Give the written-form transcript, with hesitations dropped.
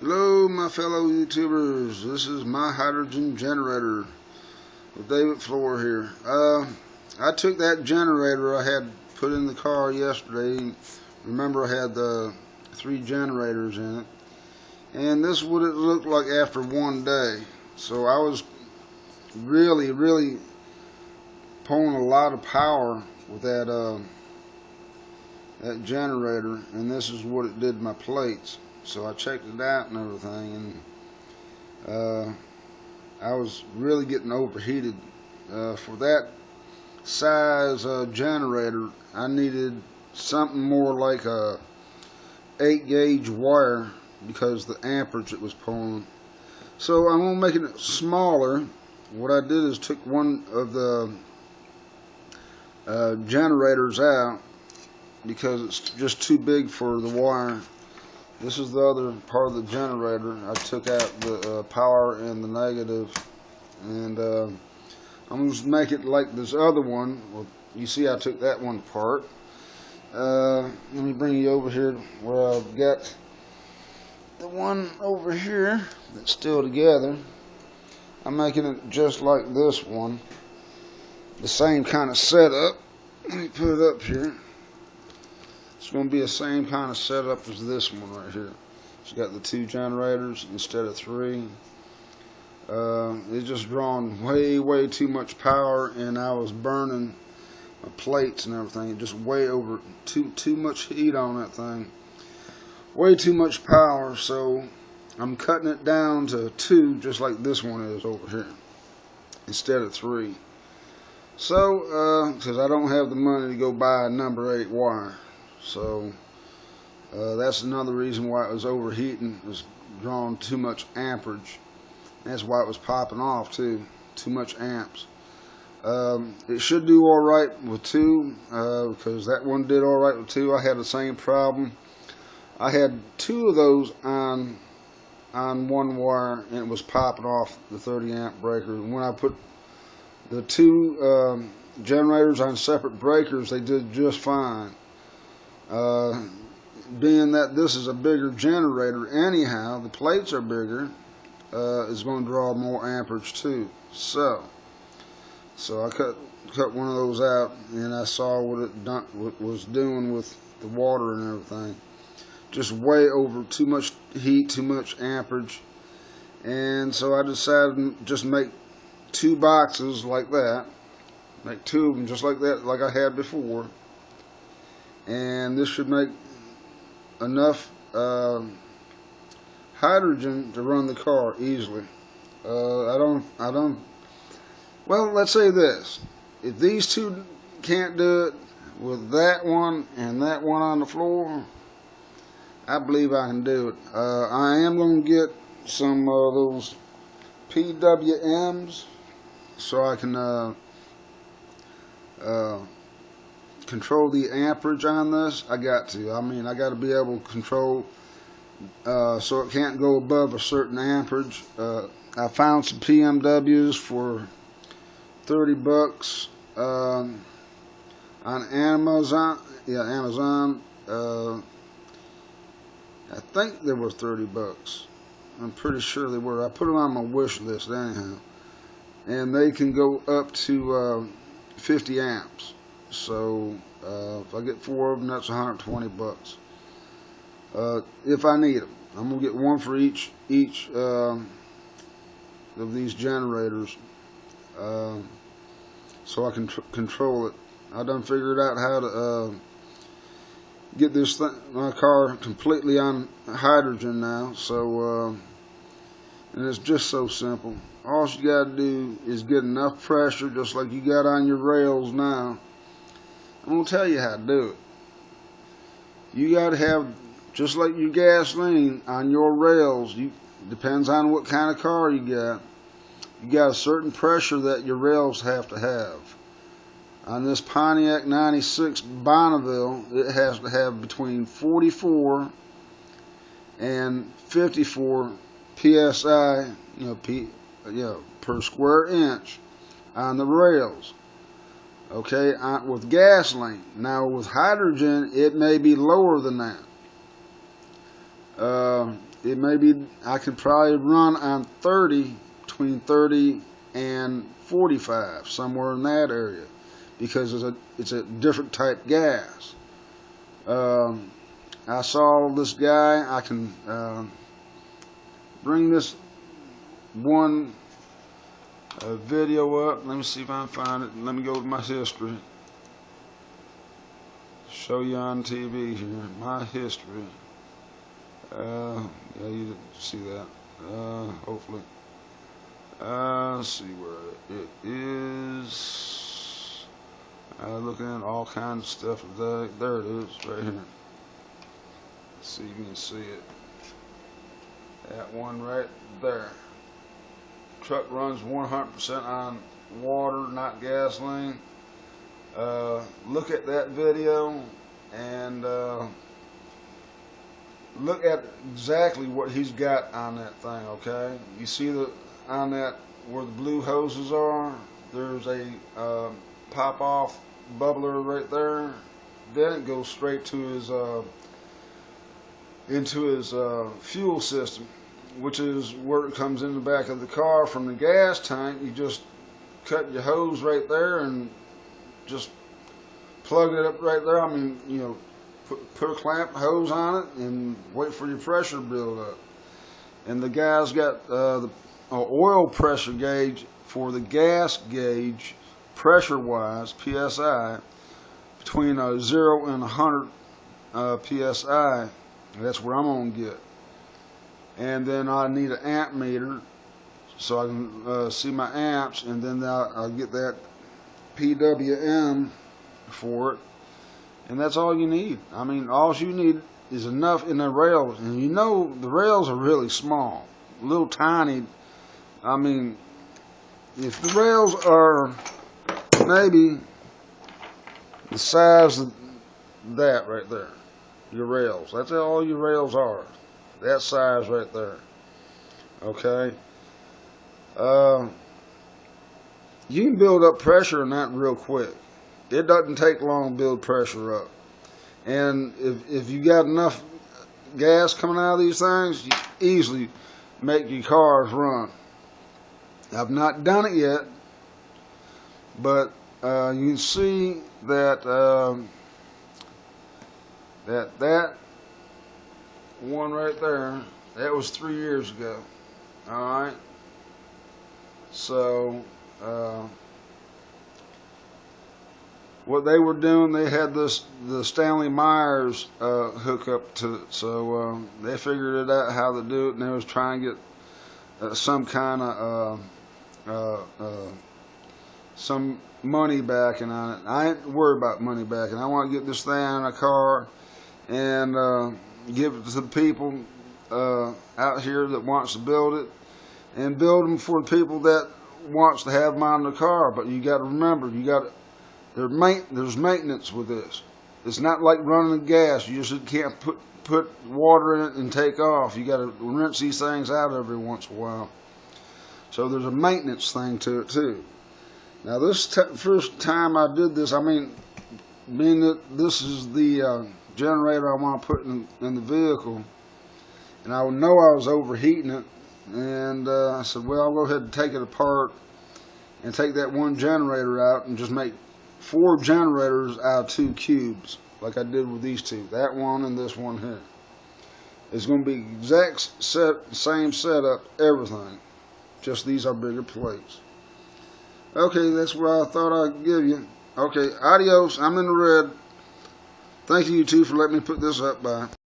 Hello, my fellow YouTubers. This is my hydrogen generator with David Floor here. I took that generator I had put in the car yesterday. Remember, I had the 3 generators in it, and this is what it looked like after one day. So I was really pulling a lot of power with that generator, and this is what it did to my plates. So I checked it out and everything, and I was really getting overheated. For that size generator, I needed something more like a 8-gauge wire because the amperage it was pulling. So I'm going to make it smaller. What I did is took one of the generators out because it's just too big for the wire. This is the other part of the generator. I took out the power and the negative, and I'm going to make it like this other one. Well, you see I took that one apart. Let me bring you over here where I've got the one over here that's still together. I'm making it just like this one. The same kind of setup. Let me put it up here. It's going to be the same kind of setup as this one right here. It's got the 2 generators instead of 3. It's just drawing way too much power, and I was burning my plates and everything. It just way over too much heat on that thing. Way too much power, so I'm cutting it down to 2, just like this one is over here, instead of 3. So, because I don't have the money to go buy a number 8 wire. So that's another reason why it was overheating. It was drawing too much amperage. That's why it was popping off too. Too much amps. It should do all right with 2 because that one did all right with 2. I had the same problem. I had 2 of those on one wire, and it was popping off the 30 amp breaker. And when I put the 2 generators on separate breakers, they did just fine. Being that this is a bigger generator anyhow, the plates are bigger, is going to draw more amperage too. So I cut one of those out, and I saw what it was doing with the water and everything. Just way over, too much heat, too much amperage, and so I decided to just make 2 boxes like that. Make 2 of them just like that, like I had before. And this should make enough hydrogen to run the car easily. Well, let's say this: if these 2 can't do it with that one and that one on the floor, I believe I can do it. I am going to get some of those PWMs so I can control the amperage on this. I got to. I mean, I got to be able to control so it can't go above a certain amperage. I found some PMWs for 30 bucks on Amazon. Yeah, Amazon. I think they were 30 bucks. I'm pretty sure they were. I put them on my wish list anyhow. And they can go up to 50 amps. So if I get 4 of them, that's 120 bucks. If I need them, I'm gonna get one for each of these generators, so I can control it. I done figured out how to get my car completely on hydrogen now. So and it's just so simple. All you gotta do is get enough pressure, just like you got on your rails now. I'm going to tell you how to do it. You got to have, just like your gasoline on your rails, depends on what kind of car you got. You got a certain pressure that your rails have to have. On this Pontiac 96 Bonneville, it has to have between 44 and 54 psi, per square inch on the rails. Okay, with gasoline. Now with hydrogen, it may be lower than that. It may be, I could probably run on 30, between 30 and 45, somewhere in that area, because it's a different type gas. I saw this guy. I can bring this one video up. Let me see if I can find it. Let me go to my history. Show you on TV here. My history. Yeah, you didn't see that. Hopefully. Let's see where it is. Looking at all kinds of stuff. There it is, right here. Let's see if you can see it. That one right there. Truck runs 100% on water, not gasoline. Look at that video and look at exactly what he's got on that thing, okay? You see on that where the blue hoses are, there's a pop-off bubbler right there. Then it goes straight to his into his fuel system, which is where it comes in the back of the car from the gas tank. You just cut your hose right there and just plug it up right there. I mean, you know, put a clamp hose on it and wait for your pressure to build up. And the guy's got the oil pressure gauge for the gas gauge, pressure-wise, PSI, between 0 and 100 PSI. That's where I'm going to get. And then I need an amp meter so I can see my amps, and then I'll get that PWM for it. And that's all you need. I mean, all you need is enough in the rails. And you know, the rails are really small, little tiny. I mean, if the rails are maybe the size of that right there, your rails, that's all your rails are, that size right there, okay? You can build up pressure in that real quick. It doesn't take long to build pressure up. And if you got enough gas coming out of these things, you easily make your cars run. I've not done it yet, but you can see that that one right there, that was 3 years ago. Alright, so what they were doing, they had the Stanley Myers hookup to it, so they figured it out how to do it, and they was trying to get some kind of some money backing on it. I ain't worried about money backing. I want to get this thing in a car and give it to the people out here that wants to build it, and build them for the people that wants to have them on the car. But you got to remember, there's maintenance with this. It's not like running gas. You just can't put water in it and take off. You got to rinse these things out every once in a while. So there's a maintenance thing to it too. Now this first time I did this, I mean, being that this is the generator I want to put in the vehicle, and I know I was overheating it, and I said, well, I'll go ahead and take it apart and take that one generator out and just make 4 generators out of 2 cubes, like I did with these two, that one and this one here. It's going to be exact same setup, everything, just these are bigger plates. Okay, that's what I thought I'd give you. Okay, adios. I'm in the red. Thank you two for letting me put this up. Bye.